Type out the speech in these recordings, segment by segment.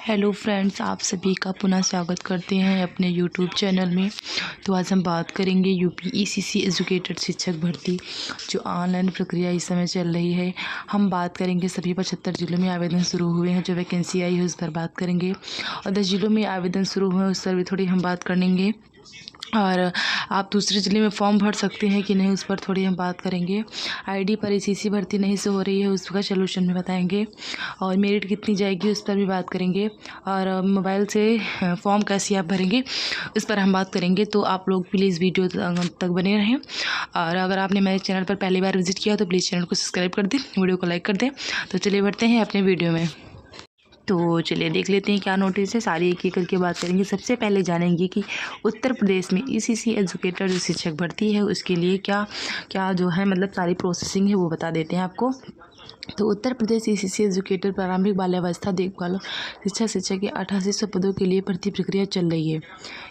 Hello friends, आप सभी का पुनः स्वागत करते हैं अपने यूट्यूब चैनल में। तो आज हम बात करेंगे यूपी ईसीसी एजुकेटर शिक्षक भर्ती जो ऑनलाइन प्रक्रिया इस समय चल रही है। हम बात करेंगे सभी 75 जिलों में आवेदन शुरू हुए हैं, जो वैकेंसी आई है उस पर बात करेंगे, और 10 जिलों में आवेदन शुरू हुए हैं उस पर भी थोड़ी हम बात करेंगे, और आप दूसरे ज़िले में फॉर्म भर सकते हैं कि नहीं उस पर थोड़ी हम बात करेंगे। आईडी पर ईसीसी भर्ती नहीं से हो रही है उसका सोल्यूशन में बताएंगे, और मेरिट कितनी जाएगी उस पर भी बात करेंगे, और मोबाइल से फॉर्म कैसे आप भरेंगे उस पर हम बात करेंगे। तो आप लोग प्लीज़ वीडियो तक बने रहें, और अगर आपने मेरे चैनल पर पहली बार विजिट किया तो प्लीज़ चैनल को सब्सक्राइब कर दें, वीडियो को लाइक कर दें। तो चलिए बढ़ते हैं अपने वीडियो में। तो चलिए देख लेते हैं क्या नोटिस है, सारी एक एक करके बात करेंगे। सबसे पहले जानेंगे कि उत्तर प्रदेश में ईसीसी एजुकेटर जो शिक्षक भर्ती है उसके लिए क्या क्या जो है मतलब सारी प्रोसेसिंग है वो बता देते हैं आपको। तो उत्तर प्रदेश ईसीसी एजुकेटर प्रारंभिक बाल्यावस्था देखभाल शिक्षक के 8800 पदों के लिए भर्ती प्रक्रिया चल रही है।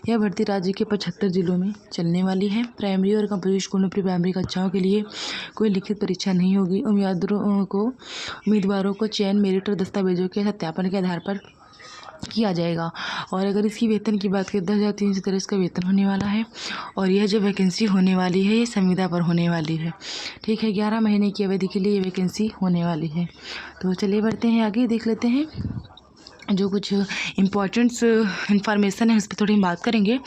यह भर्ती राज्य के 75 जिलों में चलने वाली है। प्राइमरी और कंप्यूटर स्कूलों की प्राइमरी कक्षाओं के लिए कोई लिखित परीक्षा नहीं होगी। उम्मीदवारों को चयन मेरिट और दस्तावेजों के सत्यापन के आधार पर किया जाएगा। और अगर इसकी वेतन की बात करें 10,313 का वेतन होने वाला है, और यह जो वैकेंसी होने वाली है ये संविदा पर होने वाली है। ठीक है, 11 महीने की अवधि के लिए ये वैकेंसी होने वाली है। तो चलिए बढ़ते हैं आगे, देख लेते हैं जो कुछ इम्पोर्टेंट्स इंफॉर्मेशन है उस पर थोड़ी हम बात करेंगे।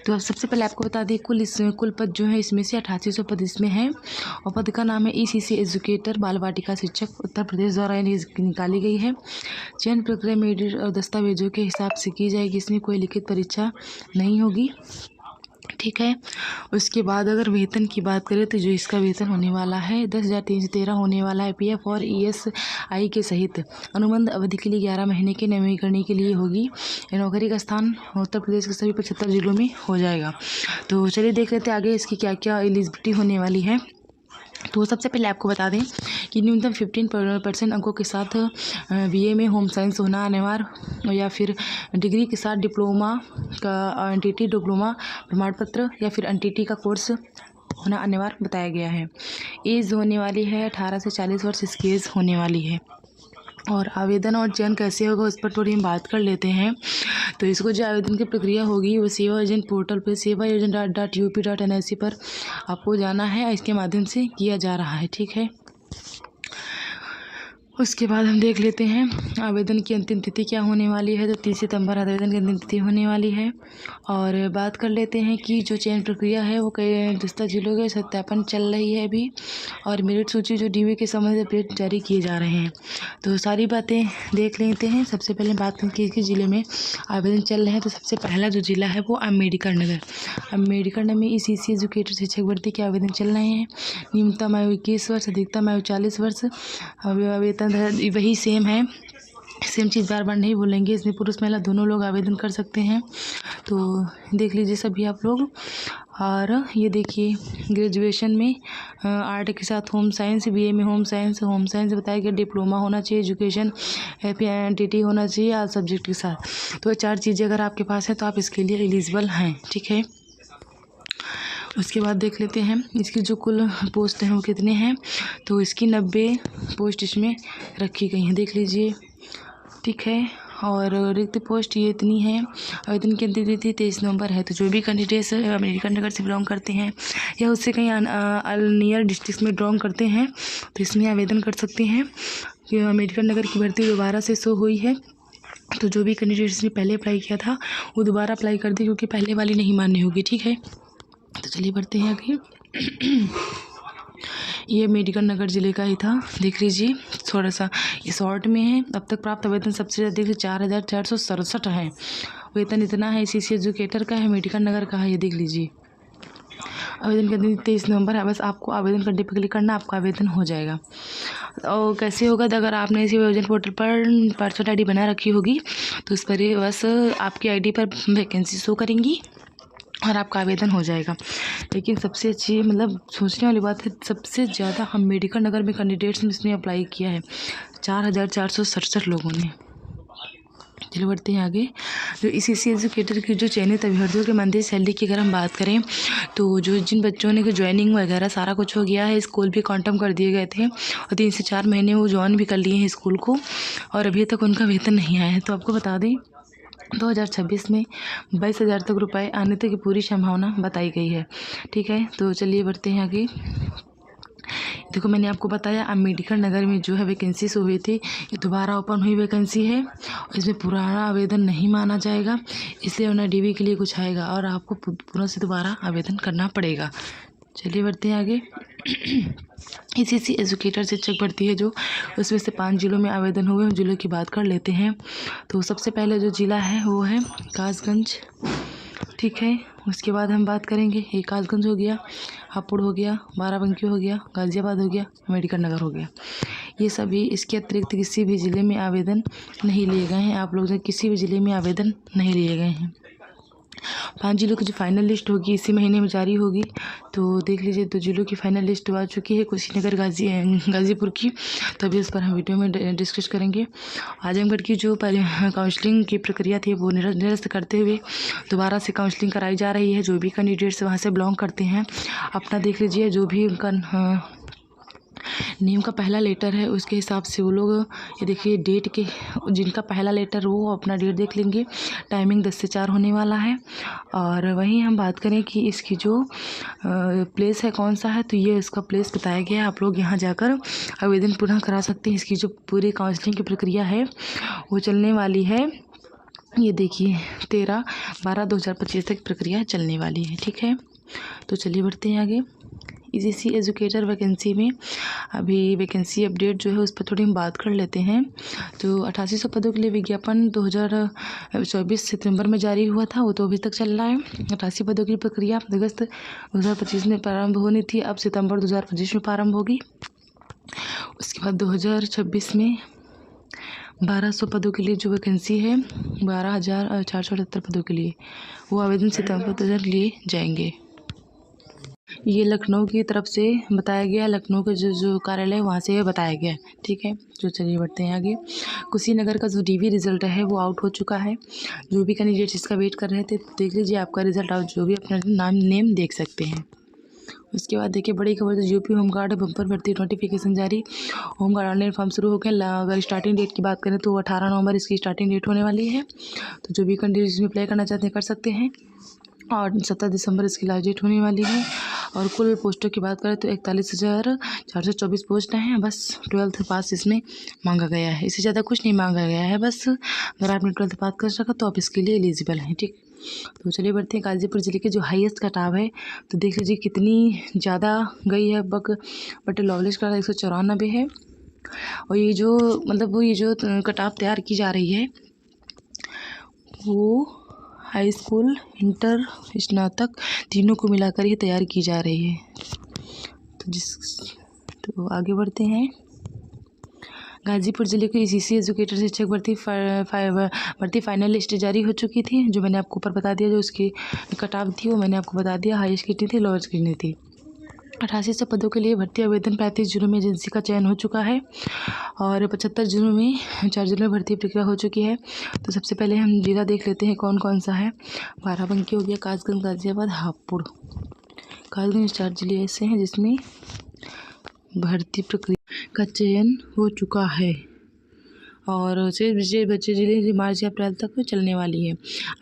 तो अब सबसे पहले आपको बता दें कुल पद जो है इसमें से 8800 पद इसमें हैं, और पद का नाम है ईसीसी एजुकेटर बाल वाटिका शिक्षक उत्तर प्रदेश द्वारा निकाली गई है। चयन प्रक्रिया मेरिट और दस्तावेजों के हिसाब से की जाएगी, इसमें कोई लिखित परीक्षा नहीं होगी। ठीक है, उसके बाद अगर वेतन की बात करें तो जो इसका वेतन होने वाला है 10,313 होने वाला है। पीएफ और ईएसआई के सहित अनुबंध अवधि के लिए 11 महीने के नवीनीकरण के लिए होगी। नौकरी का स्थान उत्तर प्रदेश के सभी 75 जिलों में हो जाएगा। तो चलिए देख लेते हैं आगे इसकी क्या क्या एलिजिबिलिटी होने वाली है। तो सबसे पहले आपको बता दें कि न्यूनतम 15% अंकों के साथ बीए में होम साइंस होना अनिवार्य, या फिर डिग्री के साथ डिप्लोमा का एनटीटी डिप्लोमा प्रमाण पत्र या फिर एनटीटी का कोर्स होना अनिवार्य बताया गया है। एज होने वाली है 18 से 40 वर्ष इसकी एज होने वाली है। और आवेदन और चयन कैसे होगा उस पर थोड़ी हम बात कर लेते हैं। तो इसको जो आवेदन की प्रक्रिया होगी वो सेवा योजन पोर्टल पर sevayojan.up.nic पर आपको जाना है, इसके माध्यम से किया जा रहा है। ठीक है, उसके बाद हम देख लेते हैं आवेदन की अंतिम तिथि क्या होने वाली है। तो 30 सितंबर आवेदन की अंतिम तिथि होने वाली है। और बात कर लेते हैं कि जो चयन प्रक्रिया है वो कई 10 जिलों के सत्यापन चल रही है अभी, और मेरिट सूची जो डीवी के संबंधित अपडेट जारी किए जा रहे हैं। तो सारी बातें देख लेते हैं। सबसे पहले बात करें कि किस जिले में आवेदन चल रहे हैं। तो सबसे पहला जो जिला है वो अम्बेडकर नगर। अम्बेडकर नगर में ईसीसी एजुकेटर शिक्षक भर्ती के आवेदन चल रहे हैं। न्यूनतम आयु 21 वर्ष, अधिकतम आयु 40 वर्ष। वेतन वही सेम है, सेम चीज़ बार बार नहीं बोलेंगे। इसमें पुरुष महिला दोनों लोग आवेदन कर सकते हैं। तो देख लीजिए सभी आप लोग। और ये देखिए ग्रेजुएशन में आर्ट के साथ होम साइंस, बीए में होम साइंस बताया गया। डिप्लोमा होना चाहिए, एजुकेशन एनटीटी होना चाहिए और सब्जेक्ट के साथ। तो 4 चीज़ें अगर आपके पास है तो आप इसके लिए एलिजिबल हैं। ठीक है, उसके बाद देख लेते हैं इसकी जो कुल पोस्ट हैं वो कितने हैं। तो इसकी 90 पोस्ट इसमें रखी गई हैं, देख लीजिए। ठीक है, और रिक्त पोस्ट ये इतनी है। आवेदन की अंतिम तिथि 23 नवंबर है। तो जो भी कैंडिडेट्स अम्बेडकर नगर से बिलोंग करते हैं या उससे कहीं नियर डिस्ट्रिक्ट में बिलोंग करते हैं तो इसमें आवेदन कर सकते हैं। कि अम्बेडकर नगर की भर्ती दोबारा से शो हुई है, तो जो भी कैंडिडेट्स ने पहले अप्लाई किया था वो दोबारा अप्लाई कर दे, क्योंकि पहले वाली नहीं मान्य होगी। ठीक है, तो चलिए बढ़ते हैं आगे। ये अम्बेडकर नगर जिले का ही था, देख लीजिए थोड़ा सा ये शॉर्ट में है। अब तक प्राप्त आवेदन सबसे ज़्यादा देखिए 4,467 है। वेतन इतना है, ईसीसी एजुकेटर का है, अम्बेडकर नगर का है, ये देख लीजिए। आवेदन का दिन 23 नवंबर है। बस आपको आवेदन करने पर क्लिक करना, आपका आवेदन हो जाएगा। और कैसे होगा, तो अगर आपने इसी आवेदन पोर्टल पर पर्सनल आईडी बना रखी होगी तो उस पर बस आपकी आईडी पर वैकेंसी शो करेंगी और आपका आवेदन हो जाएगा। लेकिन सबसे अच्छी मतलब सोचने वाली बात है, सबसे ज़्यादा अम्बेडकर नगर में कैंडिडेट्स ने इसमें अप्लाई किया है, 4,467 लोगों ने। चलो बढ़ते हैं आगे। जो ECC एजुकेटर की जो चयनित अभ्यर्थियों के मंथली सैलरी की अगर हम बात करें तो जो जिन बच्चों ने ज्वाइनिंग वगैरह सारा कुछ हो गया है, स्कूल भी कॉन्फर्म कर दिए गए थे और 3 से 4 महीने वो ज्वाइन भी कर लिए हैं स्कूल को और अभी तक उनका वेतन नहीं आया है। तो आपको बता दें 2026 में 22,000 तक रुपए आने तक की पूरी संभावना बताई गई है। ठीक है, तो चलिए बढ़ते हैं आगे। देखो मैंने आपको बताया अम्बेडकर नगर में जो है वैकेंसी हुई थी, ये दोबारा ओपन हुई वैकेंसी है। इसमें पुराना आवेदन नहीं माना जाएगा, इसलिए उन्हें DV के लिए कुछ आएगा और आपको पुनः से दोबारा आवेदन करना पड़ेगा। चलिए बढ़ते हैं आगे। ECC एजुकेटर शिक्षक भर्ती है जो, उसमें से 5 जिलों में आवेदन हुए हैं। जिलों की बात कर लेते हैं। तो सबसे पहले जो ज़िला है वो है कासगंज। ठीक है, उसके बाद हम बात करेंगे, ये कासगंज हो गया, हापुड़ हो गया, बाराबंकी हो गया, गाज़ियाबाद हो गया, अम्बेडकर नगर हो गया। ये सभी, इसके अतिरिक्त किसी भी ज़िले में आवेदन नहीं लिए गए हैं। आप लोग किसी भी ज़िले में आवेदन नहीं लिए गए हैं। 5 जिलों की जो फाइनल लिस्ट होगी इसी महीने में जारी होगी। तो देख लीजिए, 2 जिलों की फाइनल लिस्ट आ चुकी है, कुशीनगर, गाज़ीपुर की। तो अभी इस पर हम वीडियो में डिस्कस करेंगे। आजमगढ़ की जो काउंसलिंग की प्रक्रिया थी वो निरस्त करते हुए दोबारा से काउंसलिंग कराई जा रही है। जो भी कैंडिडेट्स वहाँ से बिलोंग करते हैं अपना देख लीजिए, जो भी उनका नेम का पहला लेटर है उसके हिसाब से वो लोग, ये देखिए डेट के, जिनका पहला लेटर वो अपना डेट देख लेंगे। टाइमिंग 10 से 4 होने वाला है। और वहीं हम बात करें कि इसकी जो प्लेस है कौन सा है, तो ये इसका प्लेस बताया गया है। आप लोग यहाँ जाकर आवेदन पुनः करा सकते हैं। इसकी जो पूरी काउंसलिंग की प्रक्रिया है वो चलने वाली है, ये देखिए 13/12/2025 तक प्रक्रिया चलने वाली है। ठीक है, तो चलिए बढ़ते हैं आगे। ECC एजुकेटर वैकेंसी में अभी वैकेंसी अपडेट जो है उस पर थोड़ी हम बात कर लेते हैं। तो 8800 पदों के लिए विज्ञापन 2024 सितंबर में जारी हुआ था, वो तो अभी तक चल रहा है। 88 पदों की प्रक्रिया अगस्त 2025 में प्रारंभ होनी थी, अब सितंबर 2025 में प्रारंभ होगी। उसके बाद 2026 में 1200 पदों के लिए जो वैकेंसी है, 12,478 पदों के लिए वो आवेदन सितंबर 2000 लिए जाएंगे। ये लखनऊ की तरफ से बताया गया, लखनऊ का जो कार्यालय वहाँ से बताया गया है। ठीक है, तो चलिए बढ़ते हैं आगे। कुशीनगर का जो DV रिज़ल्ट है वो आउट हो चुका है। जो भी कैंडिडेट्स इसका वेट कर रहे थे, देख लीजिए आपका रिज़ल्ट आउट, जो भी अपना नेम देख सकते हैं। उसके बाद देखिए बड़ी खबर, तो UP होमगार्ड बम्पर भर्ती नोटिफिकेशन जारी। होमगार्ड ऑनलाइन फॉर्म शुरू हो गया। अगर स्टार्टिंग डेट की बात करें तो 18 नवंबर इसकी स्टार्टिंग डेट होने वाली है। तो जो भी कैंडिडेट्स इसमें अप्लाई करना चाहते हैं कर सकते हैं और 17 दिसंबर इसकी लास्ट डेट होने वाली है। और कुल पोस्टों की बात करें तो 41,424 पोस्ट हैं। बस 12th पास इसमें मांगा गया है, इससे ज़्यादा कुछ नहीं मांगा गया है। बस अगर आपने 12th पास कर रखा तो आप इसके लिए एलिजिबल हैं। ठीक, तो चलिए बढ़ते हैं। गाज़ीपुर ज़िले के जो हाईएस्ट कटाव है, तो देख लीजिए कितनी ज़्यादा गई है। बट लॉवलेस का 194 है। और ये जो मतलब वो ये जो कटाव तैयार की जा रही है वो हाई स्कूल, इंटर, स्नातक तीनों को मिलाकर ही तैयार की जा रही है। तो आगे बढ़ते हैं। गाज़ीपुर ज़िले के ECC एजुकेटर शिक्षक भर्ती फाइनल लिस्ट जारी हो चुकी थी, जो मैंने आपको ऊपर बता दिया। जो उसकी कटाव थी वो मैंने आपको बता दिया, हाईएस्ट कितनी थी, लोएस्ट कितनी थी। 8800 पदों के लिए भर्ती आवेदन 35 जिलों में एजेंसी का चयन हो चुका है और 75 जिलों में 4 जिलों में भर्ती प्रक्रिया हो चुकी है। तो सबसे पहले हम जिला देख लेते हैं कौन कौन सा है। बाराबंकी हो गया, कासगंज, गाज़ियाबाद, हापुड़। कासगंज 4 जिले ऐसे हैं जिसमें भर्ती प्रक्रिया का चयन हो चुका है और शेष बचे जिले मार्च या अप्रैल तक चलने वाली है।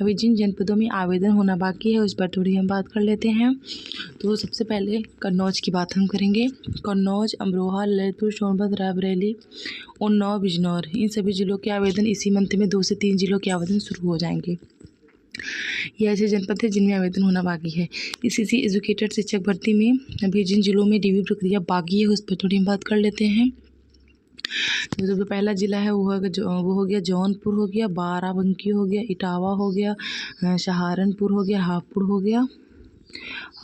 अभी जिन जनपदों में आवेदन होना बाकी है उस पर थोड़ी हम बात कर लेते हैं। तो सबसे पहले कन्नौज की बात हम करेंगे। कन्नौज, अमरोहा, ललितपुर, सोनभद्र, रायबरेली, उन्नाव, बिजनौर, इन सभी जिलों के आवेदन इसी मंथ में 2 से 3 जिलों के आवेदन शुरू हो जाएंगे। ये ऐसे जनपद है जिनमें आवेदन होना बाकी है। ECC एजुकेटर शिक्षक भर्ती में अभी जिन जिलों में DV प्रक्रिया बाकी है उस पर थोड़ी हम बात कर लेते हैं। तो जो पहला ज़िला है वो हो गया जौनपुर हो गया, बाराबंकी हो गया, इटावा हो गया, सहारनपुर हो गया, हापुड़ हो गया।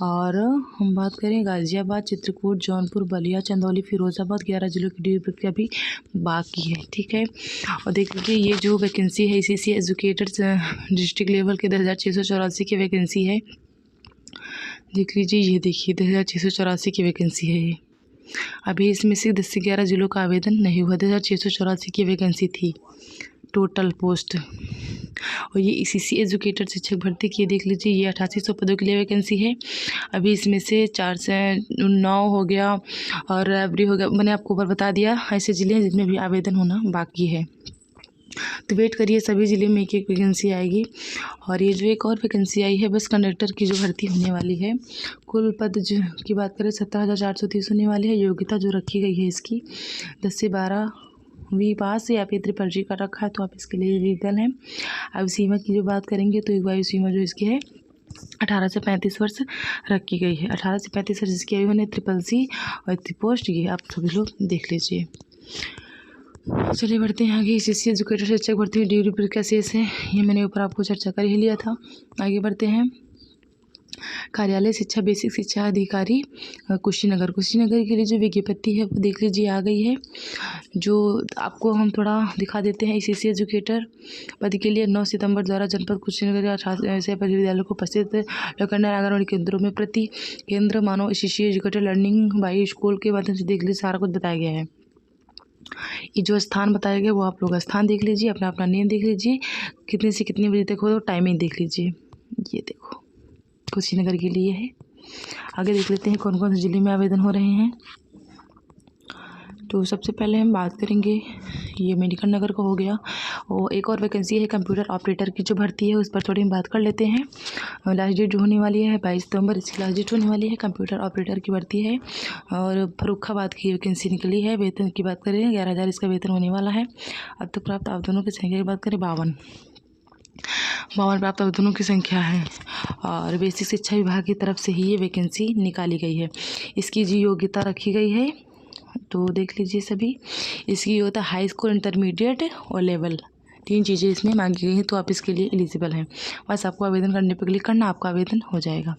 और हम बात करें गाज़ियाबाद, चित्रकूट, जौनपुर, बलिया, चंदौली, फिरोज़ाबाद, 11 जिलों की DV प्रक्रिया भी बाकी है। ठीक है, और देख लीजिए ये जो वैकेंसी है ECC एजुकेटर्स डिस्ट्रिक्ट लेवल के 10,684 की वैकेंसी है। देख लीजिए, ये देखिए 10,684 की वैकेंसी है ये। अभी इसमें से 10 से 11 जिलों का आवेदन नहीं हुआ, 10,684 की वैकेंसी थी। Total post. और ये ECC एजुकेटर शिक्षक भर्ती की देख लीजिए, ये 8800 पदों के लिए वैकेंसी है। अभी इसमें से 4 से 9 हो गया और रायबरेली हो गया, मैंने आपको ऊपर बता दिया। ऐसे ज़िले हैं जिनमें भी आवेदन होना बाकी है, तो वेट करिए, सभी ज़िले में एक वैकेंसी आएगी। और ये जो एक और वैकेंसी आई है बस कंडक्टर की जो भर्ती होने वाली है, कुल पद जो की बात करें 17,430 होने वाली है। योग्यता जो रखी गई है इसकी 10 से 12वीं पास या फिर त्रिपल का रखा है, तो आप इसके लिए एलिजिबल हैं। अब सीमा की जो बात करेंगे तो एक वायु सीमा जो इसकी है 18 से 35 वर्ष रखी गई है। 18 से 35 वर्ष इसकी आयु ने CCC और पोस्ट ये आप सभी लोग देख लीजिए। चलिए बढ़ते हैं आगे। ECC एजुकेटर शिक्षक भर्ती में ड्यूटी प्रक्रिया शेष है, ये मैंने ऊपर आपको चर्चा कर ही लिया था। आगे बढ़ते हैं। कार्यालय शिक्षा बेसिक शिक्षा अधिकारी कुशीनगर के लिए जो विज्ञप्ति है वो देख लीजिए आ गई है। जो आपको हम थोड़ा दिखा देते हैं। ECC एजुकेटर पद के लिए 9 सितंबर द्वारा जनपद कुशीनगर या ऐसे विद्यालय को उपस्थित लोकन्या आंगनबाड़ी केंद्रों में प्रति केंद्र मानव ECC educator learning by school के माध्यम से देख लीजिए सारा कुछ बताया गया है। ये जो स्थान बताया गया वो आप लोग स्थान देख लीजिए, अपना अपना नेम देख लीजिए, कितने से कितने बजे तक हो, तो टाइमिंग देख लीजिए। ये देखो कुशीनगर के लिए है। आगे देख लेते हैं कौन कौन से ज़िले में आवेदन हो रहे हैं। तो सबसे पहले हम बात करेंगे, ये मेडिकल नगर का हो गया। और एक और वैकेंसी है कंप्यूटर ऑपरेटर की जो भर्ती है, उस पर थोड़ी हम बात कर लेते हैं। लास्ट डेट जो होने वाली है 22 सितंबर इसकी लास्ट डेट होने वाली है। कंप्यूटर ऑपरेटर की भर्ती है और फर्रुखाबाद की वैकेंसी निकली है। वेतन की बात करें 11,000 इसका वेतन होने वाला है। अब तक प्राप्त आवेदनों की संख्या की बात करें 52 प्राप्त आवेदनों की संख्या है। और बेसिक शिक्षा विभाग की तरफ से ही ये वैकेंसी निकाली गई है। इसकी जो योग्यता रखी गई है तो देख लीजिए सभी। इसकी योग्यता हाई स्कूल, इंटरमीडिएट और लेवल, 3 चीज़ें इसमें मांगी गई हैं, तो आप इसके लिए एलिजिबल हैं। बस आपको आवेदन करने पर क्लिक करना, आपका आवेदन हो जाएगा।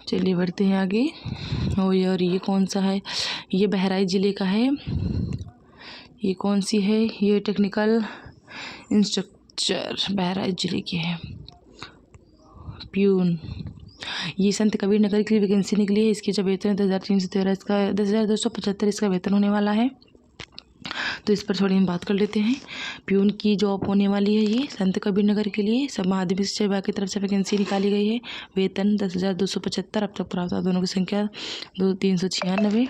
चलिए बढ़ते हैं आगे। और ये कौन सा है, ये बहराइच ज़िले का है। ये कौन सी है, ये टेक्निकल इंस्ट्रक्चर बहराइच जिले की है। प्यून, ये संत कबीर नगर की वैकेंसी निकली है। इसकी जब वेतन 10,313 इसका 10,275 इसका वेतन होने वाला है। तो इस पर थोड़ी हम बात कर लेते हैं। प्यून की जॉब होने वाली है ये संत कबीर नगर के लिए। सब माध्यमिक शिक्षा विभाग की तरफ से वैकेंसी निकाली गई है। वेतन 10,275। अब तक प्राप्त दोनों की संख्या 396।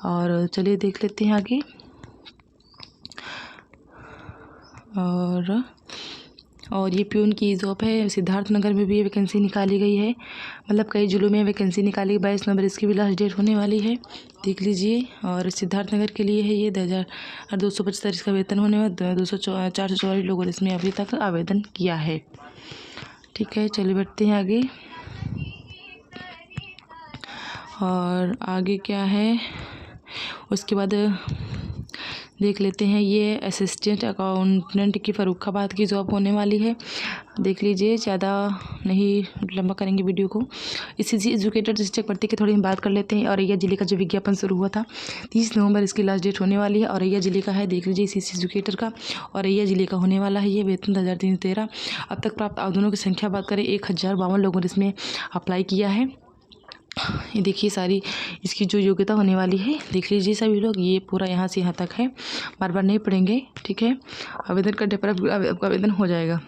और चलिए देख लेते हैं आगे। और ये प्यून की जॉब है। सिद्धार्थनगर में भी ये वैकेंसी निकाली गई है, मतलब कई जिलों में वैकेंसी निकाली। 22 नवंबर इसकी भी लास्ट डेट होने वाली है, देख लीजिए। और सिद्धार्थनगर के लिए है ये 10,275 इसका वेतन होने वाला। 444 लोगों ने इसमें अभी तक आवेदन किया है। ठीक है, चलिए बढ़ते हैं आगे। और आगे क्या है उसके बाद देख लेते हैं। ये असिस्टेंट अकाउंटेंट की फर्रुखाबाद की जॉब होने वाली है, देख लीजिए। ज़्यादा नहीं लंबा करेंगे वीडियो को। ECC एजुकेटर शिक्षक भर्ती की थोड़ी हम बात कर लेते हैं। औरैया जिले का जो विज्ञापन शुरू हुआ था 30 नवंबर इसकी लास्ट डेट होने वाली है। औरैया जिले का है, देख लीजिए। ECC एजुकेटर का औरैया जिले का होने वाला है। ये वेतन 10,313। अब तक प्राप्त आवेदनों की संख्या बात करें 1052 लोगों ने इसमें अप्लाई किया है। ये देखिए सारी इसकी जो योग्यता होने वाली है, देख लीजिए सभी लोग। ये पूरा यहाँ से यहाँ तक है, बार बार नहीं पढ़ेंगे, ठीक है। आवेदन करने पर आपका आवेदन हो जाएगा।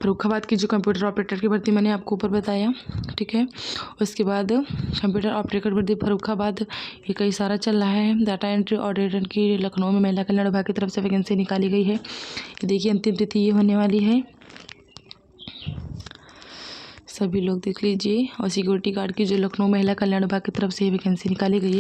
फर्रुखाबाद की जो कंप्यूटर ऑपरेटर की भर्ती मैंने आपको ऊपर बताया, ठीक है। उसके बाद कंप्यूटर ऑपरेटर भर्ती फर्रुखाबाद ये कई सारा चल रहा है। डाटा एंट्री ऑडिटर की लखनऊ में महिला कल्याण विभाग की तरफ से वैकेंसी निकाली गई है। ये देखिए अंतिम तिथि ये होने वाली है, सभी लोग देख लीजिए। और सिक्योरिटी गार्ड की जो लखनऊ महिला कल्याण विभाग की तरफ से वैकेंसी निकाली गई है।